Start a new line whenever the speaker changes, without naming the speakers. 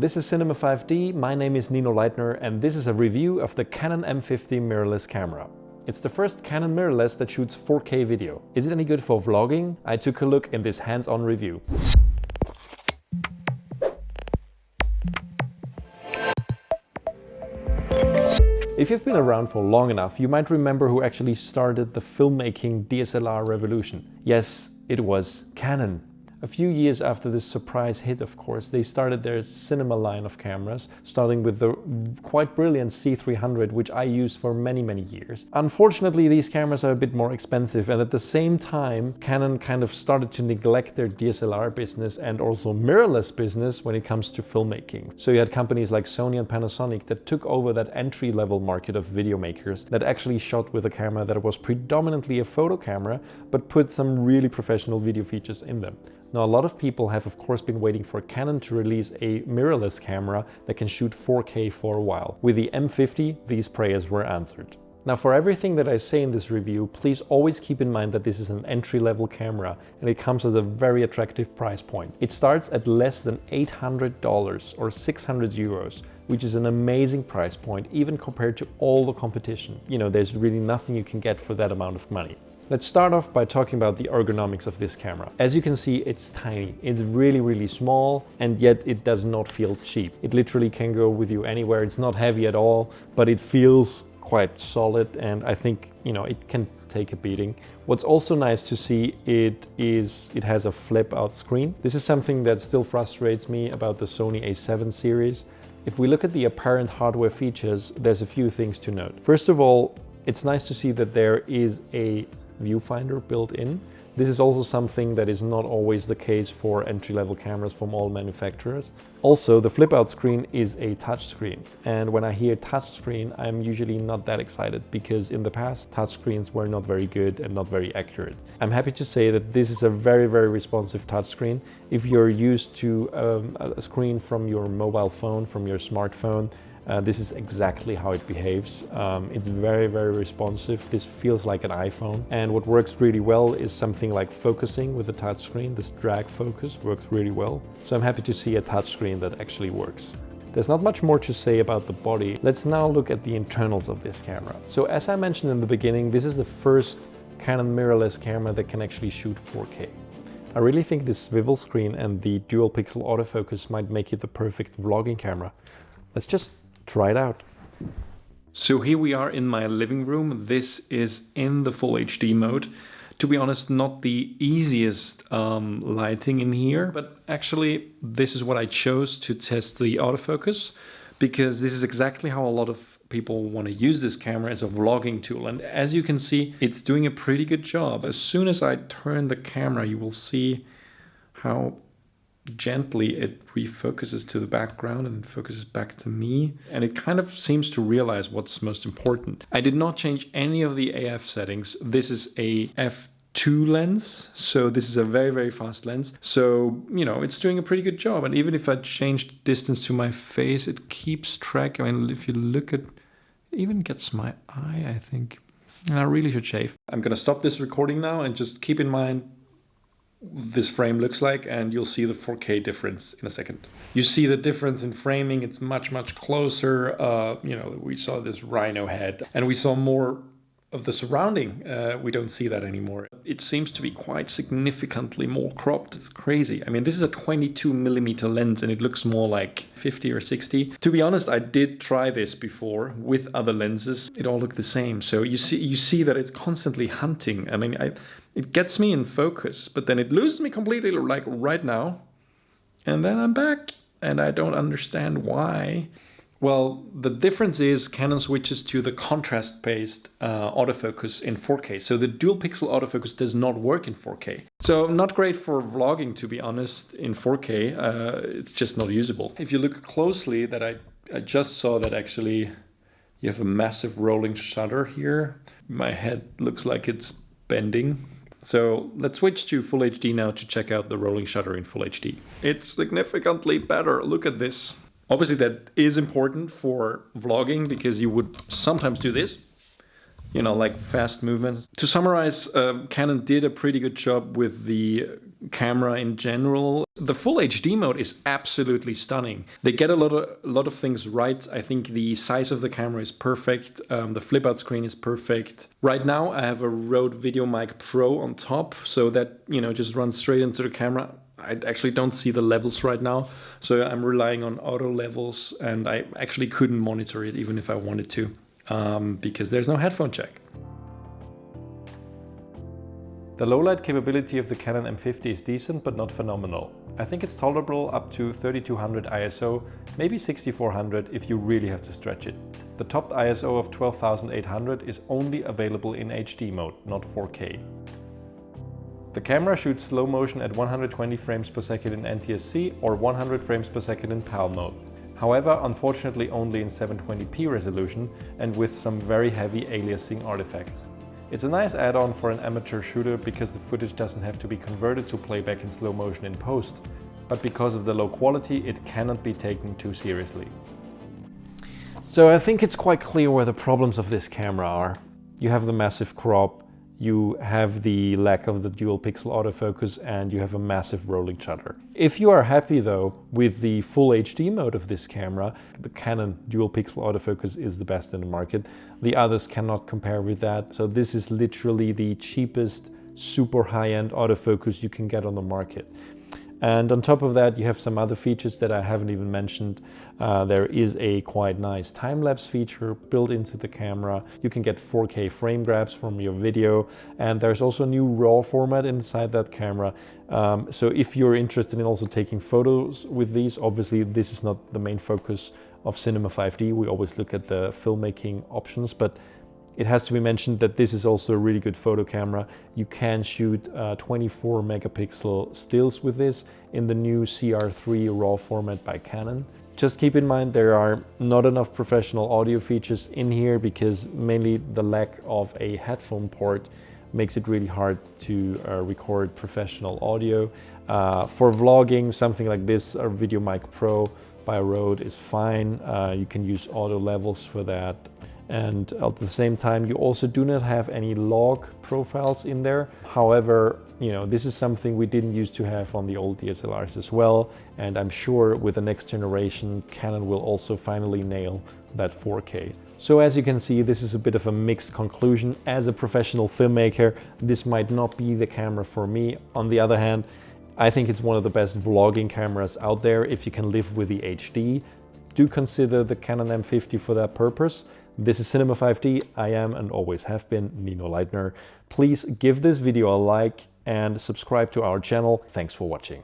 This is Cinema 5D, my name is Nino and this is a review of the Canon M50 mirrorless camera. It's the first Canon mirrorless that shoots 4K video. Is it any good for vlogging? I took a look in this hands-on review. If you've been around for long enough, you might remember who actually started the filmmaking DSLR revolution. Yes, it was Canon. A few years after this surprise hit, of course, they started their cinema line of cameras, starting with the quite brilliant C300, which I used for many years. Unfortunately, these cameras are a bit more expensive, and at the same time, Canon kind of started to neglect their DSLR business and also mirrorless business when it comes to filmmaking. So you had companies like Sony and Panasonic that took over that entry-level market of video makers that actually shot with a camera that was predominantly a photo camera, but put some really professional video features in them. Now, a lot of people have of course been waiting for Canon to release a mirrorless camera that can shoot 4K for a while. With the M50, these prayers were answered. Now, for everything that I say in this review, please always keep in mind that this is an entry-level camera and it comes at a very attractive price point. It starts at less than $800 or 600 euros, which is an amazing price point even compared to all the competition. You know, there's really nothing you can get for that amount of money. Let's start off by talking about the ergonomics of this camera. As you can see, it's tiny. It's really small, and yet it does not feel cheap. It literally can go with you anywhere. It's not heavy at all, but it feels quite solid, and I think, you know, it can take a beating. What's also nice to see it has a flip out screen. This is something that still frustrates me about the Sony A7 series. If we look at the apparent hardware features, there's a few things to note. First of all, it's nice to see that there is a viewfinder built in. This is also something that is not always the case for entry-level cameras from all manufacturers. Also, the flip-out screen is a touchscreen, and when I hear touchscreen, I'm usually not that excited because in the past, touchscreens were not very good and not very accurate. I'm happy to say that this is a very responsive touchscreen. If you're used to a screen from your mobile phone, from your smartphone, this is exactly how it behaves. It's very responsive. This feels like an iPhone. And what works really well is something like focusing with the touchscreen. This drag focus works really well. So I'm happy to see a touchscreen that actually works. There's not much more to say about the body. Let's now look at the internals of this camera. So as I mentioned in the beginning, this is the first Canon mirrorless camera that can actually shoot 4K. I really think this swivel screen and the dual pixel autofocus might make it the perfect vlogging camera. Let's just try it out. So here we are in my living room. This is in the full HD mode. To be honest, not the easiest lighting in here, but actually this is what I chose to test the autofocus, because this is exactly how a lot of people want to use this camera as a vlogging tool. And as you can see, it's doing a pretty good job. As soon as I turn the camera, you will see how gently it refocuses to the background and focuses back to me, and it kind of seems to realize what's most important. I did not change any of the AF settings. This is a f2 lens, so this is a very fast lens, so you know, it's doing a pretty good job. And even if I change distance to my face, it keeps track. I mean, if you look at it, even gets my eye, I think. I really should shave. I'm gonna stop this recording now and just keep in mind this frame looks like, and you'll see the 4K difference in a second. You see the difference in framing. It's much closer. You know, we saw this rhino head and we saw more of the surrounding. We don't see that anymore. It seems to be quite significantly more cropped. It's crazy. I mean, this is a 22mm lens and it looks more like 50 or 60. To be honest, I did try this before with other lenses. It all looked the same. So you see that it's constantly hunting. I mean, it gets me in focus, but then it loses me completely, like right now. And then I'm back, and I don't understand why. Well, the difference is Canon switches to the contrast-based autofocus in 4K. So the dual pixel autofocus does not work in 4K. So not great for vlogging, to be honest, in 4K. It's just not usable. If you look closely, that I just saw that actually you have a massive rolling shutter here. My head looks like it's bending. So let's switch to Full HD now to check out the rolling shutter in Full HD. It's significantly better. Look at this. Obviously that is important for vlogging because you would sometimes do this you know, like fast movements. To summarize, Canon did a pretty good job with the camera in general. The full HD mode is absolutely stunning. They get a lot of things right. I think the size of the camera is perfect. The flip out screen is perfect. Right now I have a Rode VideoMic Pro on top, so that, you know, just runs straight into the camera. I actually don't see the levels right now, so I'm relying on auto levels, and I actually couldn't monitor it even if I wanted to, because there's no headphone jack. The low-light capability of the Canon M50 is decent but not phenomenal. I think it's tolerable up to 3200 ISO, maybe 6400 if you really have to stretch it. The top ISO of 12800 is only available in HD mode, not 4K. The camera shoots slow motion at 120 frames per second in NTSC or 100 frames per second in PAL mode. However, unfortunately only in 720p resolution and with some very heavy aliasing artifacts. It's a nice add-on for an amateur shooter because the footage doesn't have to be converted to playback in slow motion in post, but because of the low quality, it cannot be taken too seriously. So I think it's quite clear where the problems of this camera are. You have the massive crop, you have the lack of the dual pixel autofocus, and you have a massive rolling shutter. If you are happy though with the full HD mode of this camera, the Canon dual pixel autofocus is the best in the market. The others cannot compare with that. So this is literally the cheapest, super high-end autofocus you can get on the market. And on top of that, you have some other features that I haven't even mentioned. There is a quite nice time-lapse feature built into the camera. You can get 4K frame grabs from your video, and there's also a new RAW format inside that camera. So if you're interested in also taking photos with these, obviously this is not the main focus of Cinema 5D. We always look at the filmmaking options, but it has to be mentioned that this is also a really good photo camera. You can shoot 24 megapixel stills with this in the new CR3 RAW format by Canon. Just keep in mind there are not enough professional audio features in here because mainly the lack of a headphone port makes it really hard to record professional audio. For vlogging, something like this, a VideoMic Pro by Rode is fine. You can use auto levels for that. And at the same time, you also do not have any log profiles in there. However, you know, this is something we didn't used to have on the old DSLRs as well. And I'm sure with the next generation, Canon will also finally nail that 4K. So as you can see, this is a bit of a mixed conclusion. As a professional filmmaker, this might not be the camera for me. On the other hand, I think it's one of the best vlogging cameras out there if you can live with the HD. Do consider the Canon M50 for that purpose. This is Cinema 5D. I am and always have been Nino Leitner. Please give this video a like and subscribe to our channel. Thanks for watching.